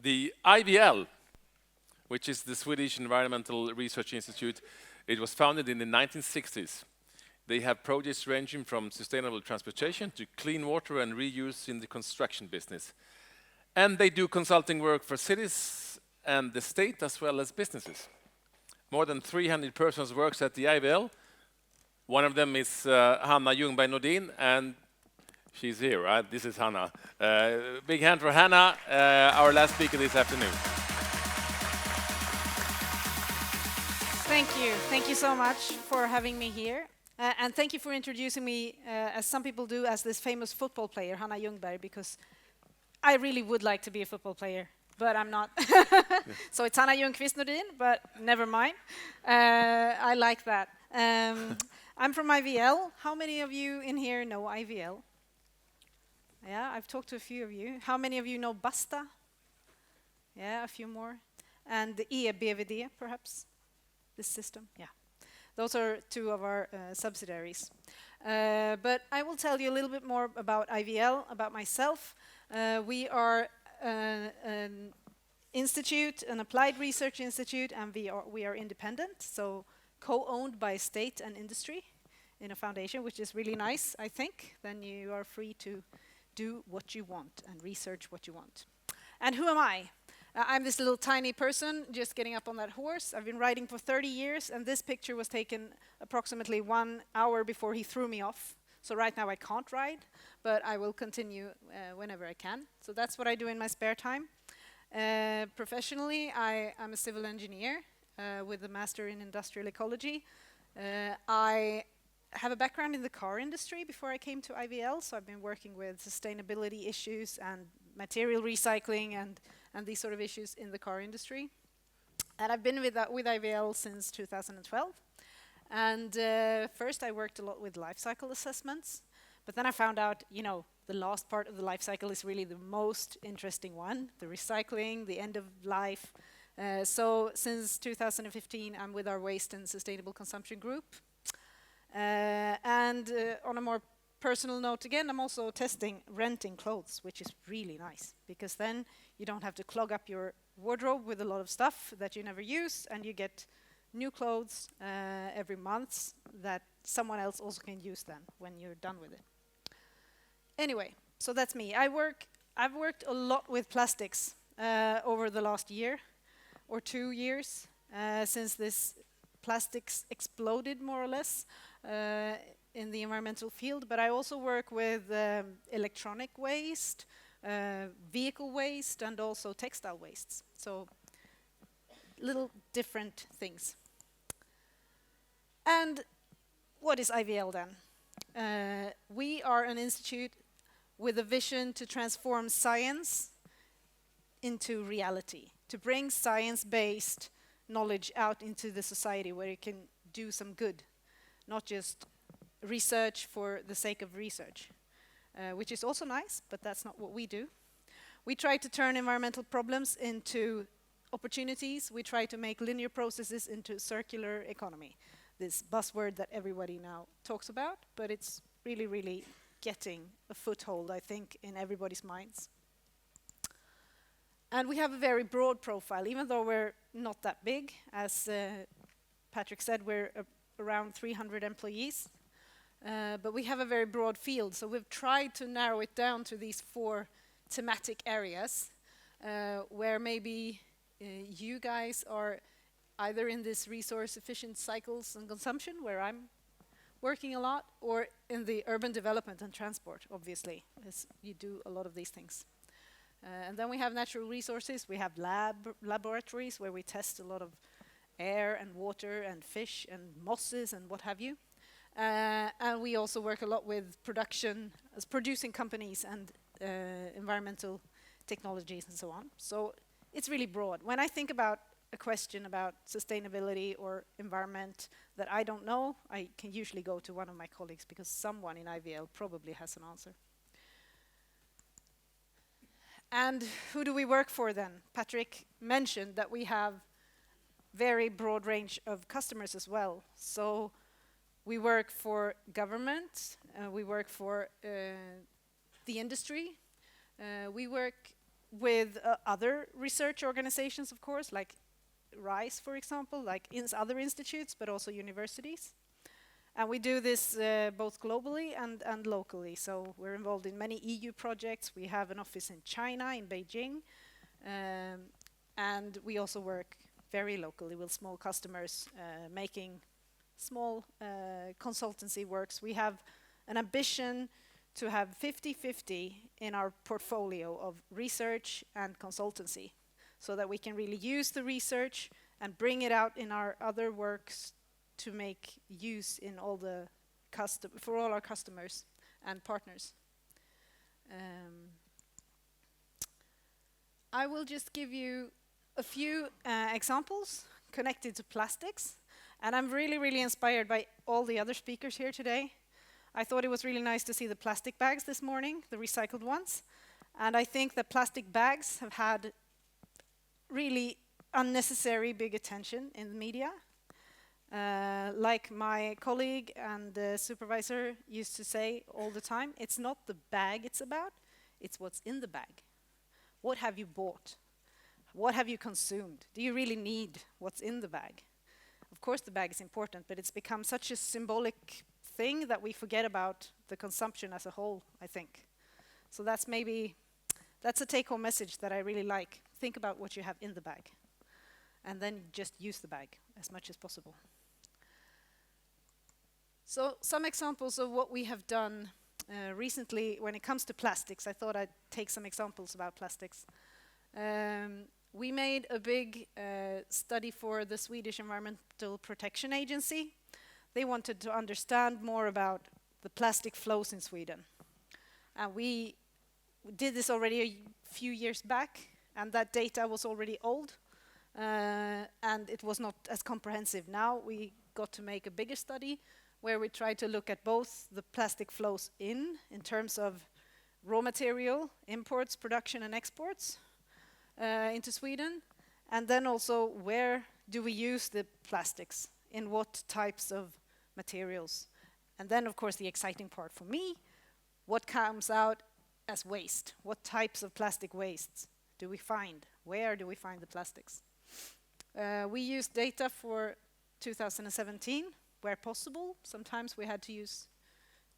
The IVL, which is the Swedish Environmental Research Institute, it was founded in the 1960s. They have projects ranging from sustainable transportation to clean water and reuse in the construction business. And they do consulting work for cities and the state as well as businesses. More than 300 persons works at the IVL. One of them is Hanna Nordin, and she's here, right? This is Hanna. Big hand for Hanna, our last speaker this afternoon. Thank you. Thank you so much for having me here. And thank you for introducing me, as some people do, as this famous football player, Hanna Ljungkvist, because I really would like to be a football player, but I'm not. So it's Hanna Ljungkvist Nordin, but never mind. I like that. I'm from IVL. How many of you in here know IVL? Yeah, I've talked to a few of you. How many of you know Basta? Yeah, a few more. And the EBVD, perhaps? This system? Yeah. Those are two of our subsidiaries. But I will tell you a little bit more about IVL, about myself. We are an institute, an applied research institute, and we are independent, so co-owned by state and industry in a foundation, which is really nice, I think. Then you are free to do what you want and research what you want. And who am I? I'm this little tiny person just getting up on that horse. I've been riding for 30 years, and this picture was taken approximately 1 hour before he threw me off. So right now I can't ride, but I will continue whenever I can. So that's what I do in my spare time. Professionally, I'm a civil engineer with a master in industrial ecology. I have a background in the car industry before I came to IVL, so I've been working with sustainability issues and material recycling and these sort of issues in the car industry. And I've been with IVL since 2012. And first I worked a lot with life cycle assessments, but then I found out, you know, the last part of the life cycle is really the most interesting one, the recycling, the end of life. So since 2015, I'm with our waste and sustainable consumption group. And on a more personal note again, I'm also testing renting clothes, which is really nice, because then you don't have to clog up your wardrobe with a lot of stuff that you never use, and you get new clothes every month that someone else also can use then when you're done with it. Anyway, so that's me. I've worked a lot with plastics over the last year or 2 years since this plastics exploded more or less in the environmental field, but I also work with electronic waste, vehicle waste, and also textile wastes. So little different things. And what is IVL then? We are an institute with a vision to transform science into reality, to bring science-based knowledge out into the society where it can do some good, not just research for the sake of research, which is also nice, but that's not what we do. We try to turn environmental problems into opportunities. We try to make linear processes into circular economy, this buzzword that everybody now talks about, but it's really, really getting a foothold, I think, in everybody's minds. And we have a very broad profile, even though we're not that big. As Patrick said, we're around 300 employees. But we have a very broad field, so we've tried to narrow it down to these 4 thematic areas, where maybe you guys are either in this resource-efficient cycles and consumption, where I'm working a lot, or in the urban development and transport, obviously, as you do a lot of these things. And then we have natural resources. We have laboratories where we test a lot of air and water and fish and mosses and what have you. And we also work a lot with producing companies and environmental technologies and so on. So it's really broad. When I think about a question about sustainability or environment that I don't know, I can usually go to one of my colleagues, because someone in IVL probably has an answer. And who do we work for then? Patrick mentioned that we have very broad range of customers as well. So we work for government, we work for the industry, we work with other research organizations, of course, like RISE, for example, like other institutes, but also universities. And we do this both globally and locally. So we're involved in many EU projects. We have an office in China, in Beijing. And we also work very locally with small customers making small consultancy works. We have an ambition to have 50-50 in our portfolio of research and consultancy, so that we can really use the research and bring it out in our other works to make use in all the for all our customers and partners. I will just give you a few examples connected to plastics, and I'm really, really inspired by all the other speakers here today. I thought it was really nice to see the plastic bags this morning, the recycled ones, and I think that plastic bags have had really unnecessary big attention in the media. Like my colleague and the supervisor used to say all the time, it's not the bag it's about, it's what's in the bag. What have you bought? What have you consumed? Do you really need what's in the bag? Of course the bag is important, but it's become such a symbolic thing that we forget about the consumption as a whole, I think. So that's a take-home message that I really like. Think about what you have in the bag, and then just use the bag as much as possible. So some examples of what we have done recently when it comes to plastics. I thought I'd take some examples about plastics. We made a big study for the Swedish Environmental Protection Agency. They wanted to understand more about the plastic flows in Sweden. And we did this already a few years back, and that data was already old, and it was not as comprehensive. Now we got to make a bigger study where we tried to look at both the plastic flows in terms of raw material, imports, production and exports into Sweden, and then also where do we use the plastics, in what types of materials. And then of course the exciting part for me, what comes out as waste? What types of plastic wastes do we find? Where do we find the plastics? We used data for 2017 where possible. Sometimes we had to use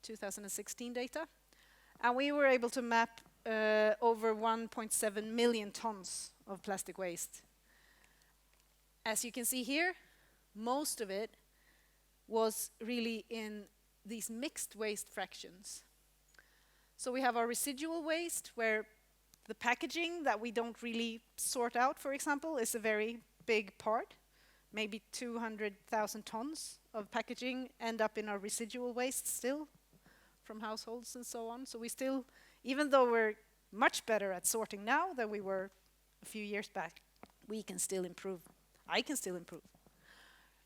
2016 data. And we were able to map over 1.7 million tons of plastic waste. As you can see here, most of it was really in these mixed waste fractions. So we have our residual waste, where the packaging that we don't really sort out, for example, is a very big part. Maybe 200,000 tons of packaging end up in our residual waste still from households and so on. So we still, even though we're much better at sorting now than we were a few years back, we can still improve. I can still improve.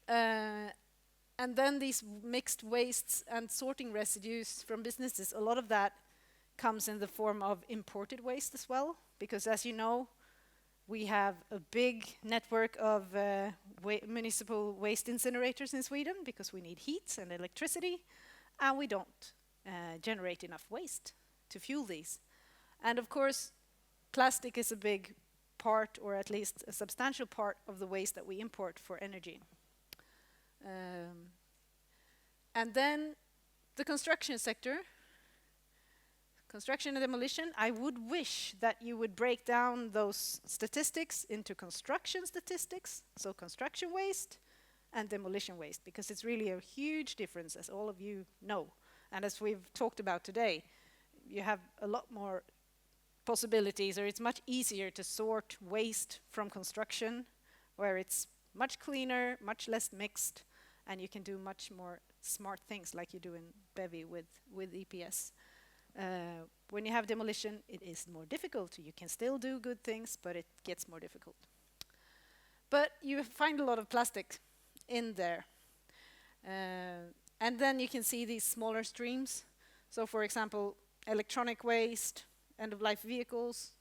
And then these mixed wastes and sorting residues from businesses, a lot of that comes in the form of imported waste as well, because as you know, we have a big network of municipal waste incinerators in Sweden because we need heat and electricity, and we don't generate enough waste to fuel these. And of course, plastic is a big part, or at least a substantial part, of the waste that we import for energy. And then the construction sector. Construction and demolition, I would wish that you would break down those statistics into construction statistics, so construction waste and demolition waste, because it's really a huge difference, as all of you know. And as we've talked about today, you have a lot more possibilities, or it's much easier to sort waste from construction, where it's much cleaner, much less mixed, and you can do much more smart things like you do in BEVI with EPS. When you have demolition, it is more difficult. You can still do good things, but it gets more difficult. But you find a lot of plastic in there. And then you can see these smaller streams. So for example, electronic waste, end-of-life vehicles.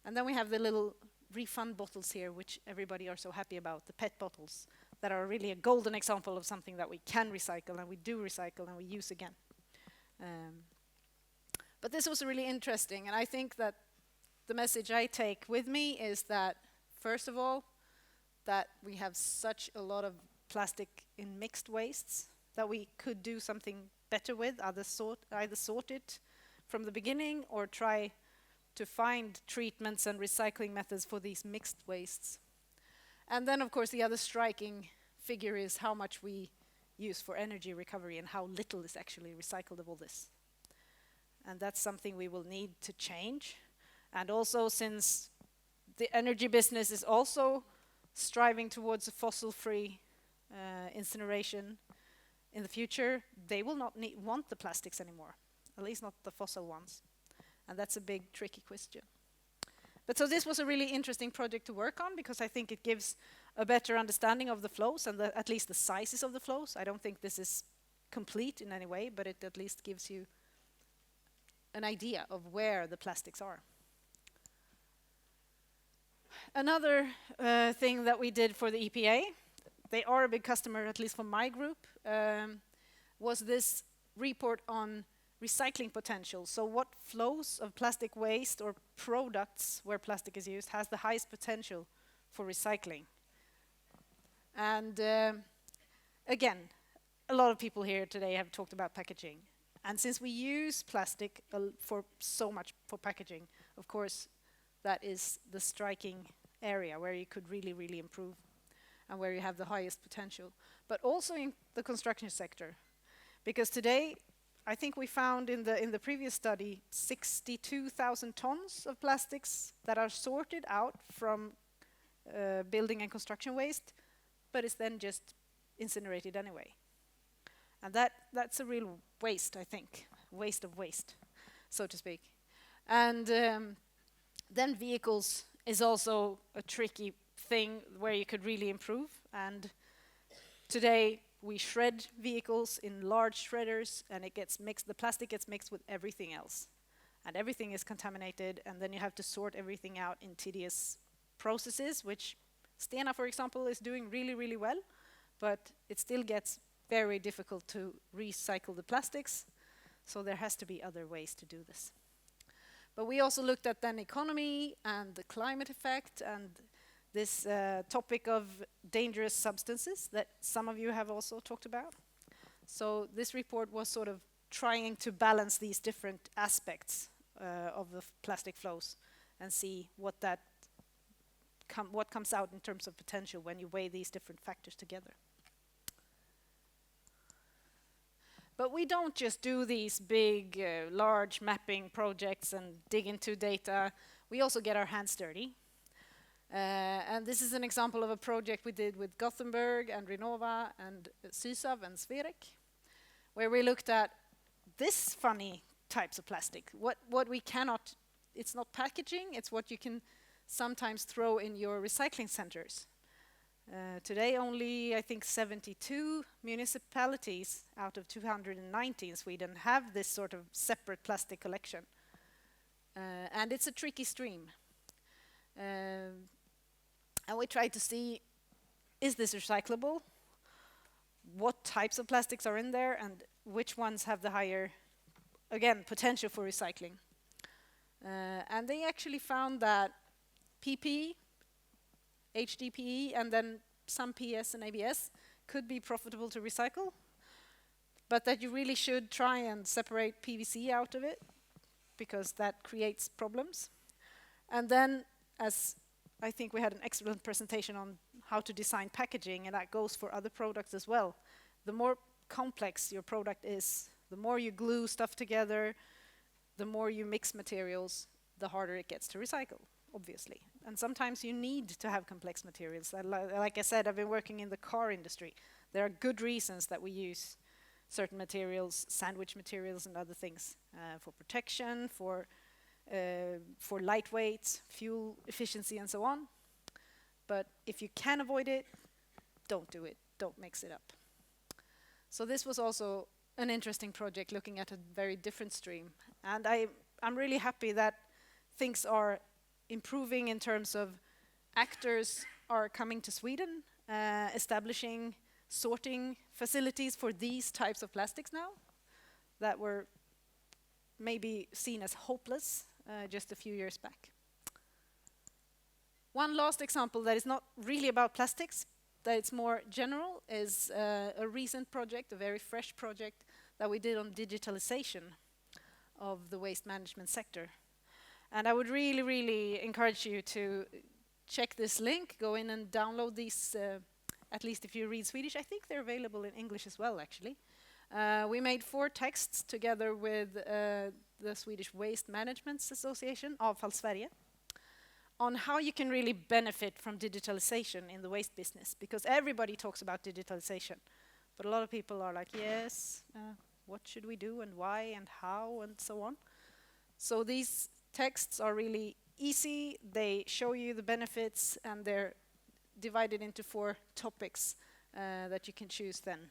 And then we have the little refund bottles here, which everybody are so happy about, the PET bottles, that are really a golden example of something that we can recycle, and we do recycle, and we use again. But this was really interesting, and I think that the message I take with me is that, first of all, that we have such a lot of plastic in mixed wastes that we could do something better with, either sort it from the beginning or try to find treatments and recycling methods for these mixed wastes. And then, of course, the other striking figure is how much we use for energy recovery and how little is actually recycled of all this. And that's something we will need to change. And also, since the energy business is also striving towards a fossil-free incineration in the future, they will not want the plastics anymore, at least not the fossil ones. And that's a big, tricky question. But so this was a really interesting project to work on because I think it gives a better understanding of the flows and at least the sizes of the flows. I don't think this is complete in any way, but it at least gives you an idea of where the plastics are. Another thing that we did for the EPA, they are a big customer, at least for my group, was this report on recycling potential. So what flows of plastic waste or products where plastic is used has the highest potential for recycling. And again, a lot of people here today have talked about packaging. And since we use plastic for so much for packaging, of course, that is the striking area where you could really, really improve and where you have the highest potential. But also in the construction sector. Because today, I think we found in the previous study 62,000 tons of plastics that are sorted out from building and construction waste, but it's then just incinerated anyway. And that's a real waste, I think. Waste of waste, so to speak. And then vehicles is also a tricky thing where you could really improve. And today we shred vehicles in large shredders and it gets mixed, the plastic gets mixed with everything else. And everything is contaminated and then you have to sort everything out in tedious processes, which Stena, for example, is doing really, really well. But it still gets very difficult to recycle the plastics. So there has to be other ways to do this. But we also looked at then economy and the climate effect and this topic of dangerous substances that some of you have also talked about. So this report was sort of trying to balance these different aspects of the plastic flows and see what comes out in terms of potential when you weigh these different factors together. But we don't just do these big, large mapping projects and dig into data. We also get our hands dirty. And this is an example of a project we did with Gothenburg and Renova and Sysav and Sverek, where we looked at this funny types of plastic. What we cannot, it's not packaging, it's what you can sometimes throw in your recycling centers. Today only, I think, 72 municipalities out of 290 in Sweden have this sort of separate plastic collection. And it's a tricky stream. And we tried to see, is this recyclable? What types of plastics are in there and which ones have the higher, again, potential for recycling? And they actually found that PP, HDPE, and then some PS and ABS could be profitable to recycle, but that you really should try and separate PVC out of it because that creates problems. And then, as I think we had an excellent presentation on how to design packaging, and that goes for other products as well. The more complex your product is, the more you glue stuff together, the more you mix materials, the harder it gets to recycle, obviously. And sometimes you need to have complex materials. Like I said, I've been working in the car industry. There are good reasons that we use certain materials, sandwich materials and other things, for protection, for lightweight, fuel efficiency and so on. But if you can avoid it, don't do it. Don't mix it up. So this was also an interesting project looking at a very different stream. And I'm really happy that things are improving in terms of actors are coming to Sweden, establishing sorting facilities for these types of plastics now that were maybe seen as hopeless just a few years back. One last example that is not really about plastics, that it's more general, is a recent project, a very fresh project that we did on digitalization of the waste management sector. And I would really, really encourage you to check this link, go in and download these, at least if you read Swedish. I think they're available in English as well, actually. We made 4 texts together with the Swedish Waste Management Association, Avfall Sverige, on how you can really benefit from digitalization in the waste business, because everybody talks about digitalization, but a lot of people are like, yes, what should we do and why and how and so on. So these texts are really easy, they show you the benefits, and they're divided into 4 topics that you can choose then,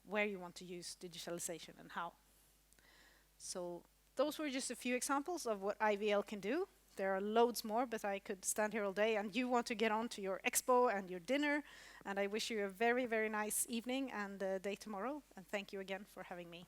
where you want to use digitalization and how. So those were just a few examples of what IVL can do. There are loads more, but I could stand here all day, and you want to get on to your expo and your dinner, and I wish you a very, very nice evening and day tomorrow, and thank you again for having me.